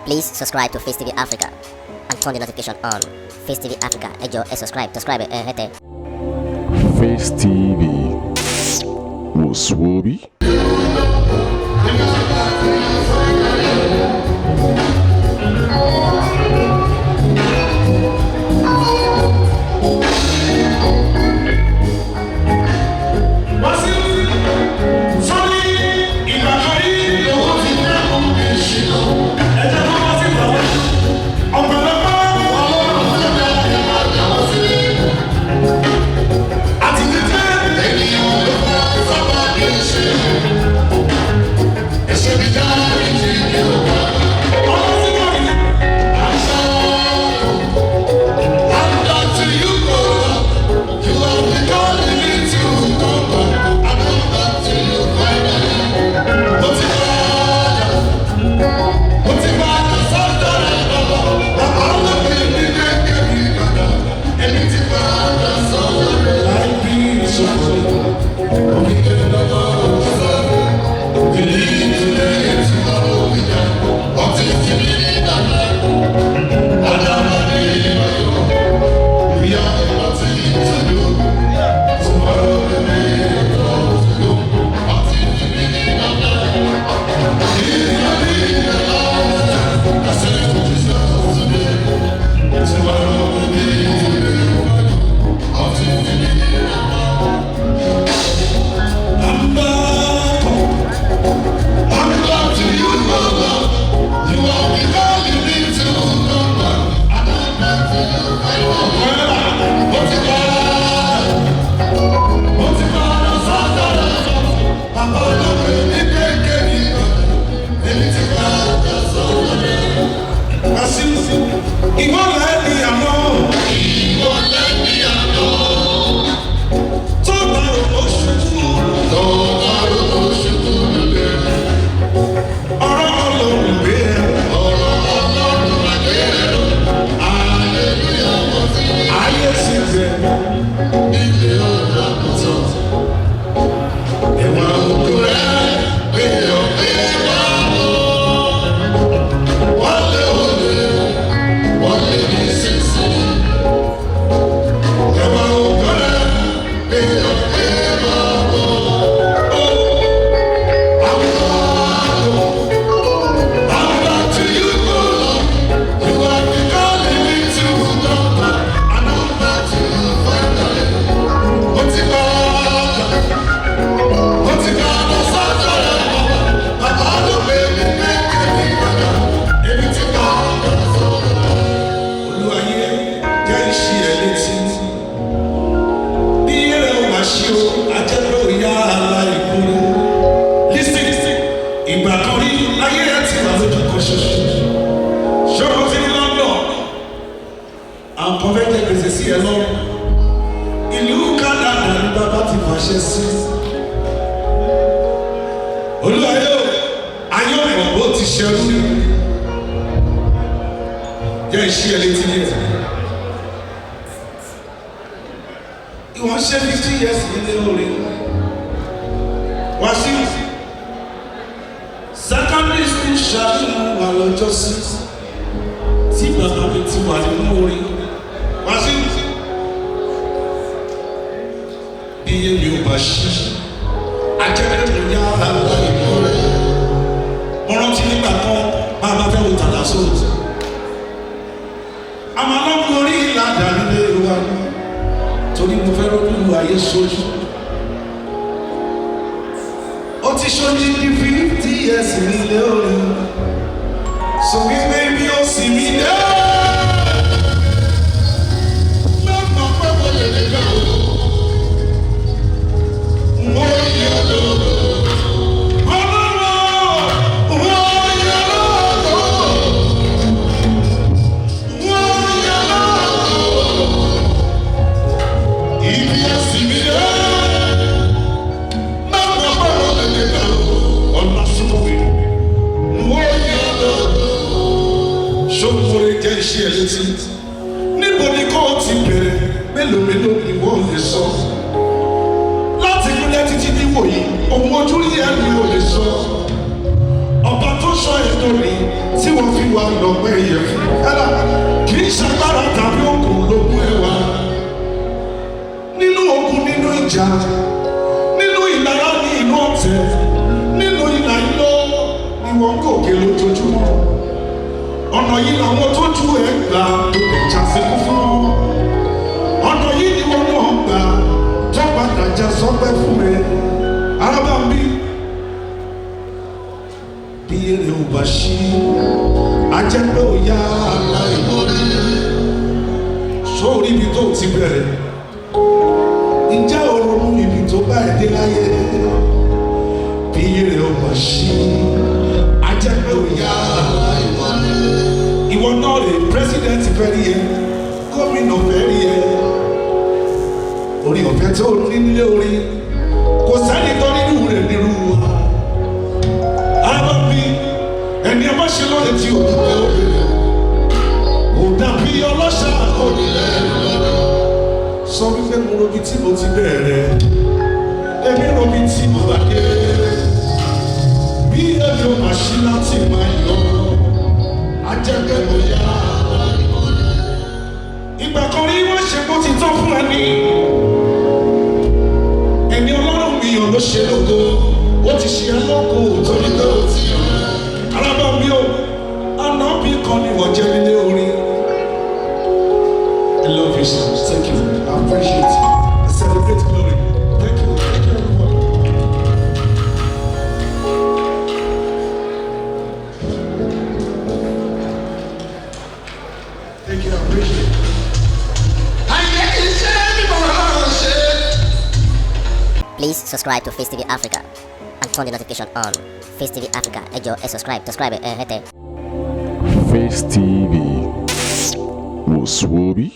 Please subscribe to Facetv Africa and turn the notification on. Facetv Africa, ẹ jọ̀ọ́, subscribe, hete. Facetv was Swoby. Ohun ojú rí ẹ̀mí ò lè sọ. Ọba tó sọ dòní tí wọ́n fi wá lọ́pẹ́ yẹ fún ẹ̀rọ kì í ṣàgbára tàbí òkun ló mú ẹ wá nínú ogun nínú ìjà nínú ìlara ní inú ọ̀tẹ̀ nínú ìlà ìlọ ni wọ́n gòkè lójoojúmọ́ ọ̀nà yìí làwọn tó ju ẹ̀ gbà tó lè jásíkú fún wọn ọ̀nà yìí ni wọ́n náà gbà tó padà já sọ́pẹ́ fún ẹ arábàmbí bí èrè ò bá ṣí ajẹ́pẹ́ ò yá aláìmọ́rí sórí ibi tó ti bẹ̀rẹ̀ ǹjẹ́ o ronú ibi tó bá ẹ̀ dé láyé bí èrè ò bá ṣí ajẹ́pẹ́ ò yá aláìmọ́rí ìwọ náà lè pírẹsidẹ́ntì fẹ́ rí ẹ gómìnà fẹ́ rí ẹ orí ọ̀fẹ́ tó ní nílé orí kò sẹ́ni tó nínú rẹ̀ nírú wa arábàbí ẹni ẹ má ṣe lọ́dẹ tí o dúpẹ́ obìnrin ò dàbí ọlọ́ṣà onílẹ̀ lọ́dọ̀ sọ wípé mo robi tí mo ti bẹ̀rẹ̀ èmi robi tí mo bá dé bí ẹni ò má ṣí láti máa yọ ajẹ́pẹ́ mo yá ìgbà kan rí wọ́n ṣe kó ti tán fún ẹni ẹni ọlọ́run mi ò ló ṣe lógo ó ti ṣe ẹ lóko torí pé ó ti yàn alábàámi o àná bí kan ni wọ́n jẹ́ nílé orin. I love you so much. Thank you. I appreciate you. I celebrate glory. Thank you. Thank you everybody. Thank you. I appreciate it. Please subscribe to Facetv Africa and turn the notification on. Facetv Africa, ẹ jọ̀ọ́ ẹ subscribe ẹ hẹ́tẹ̀. Face TV was Swoby.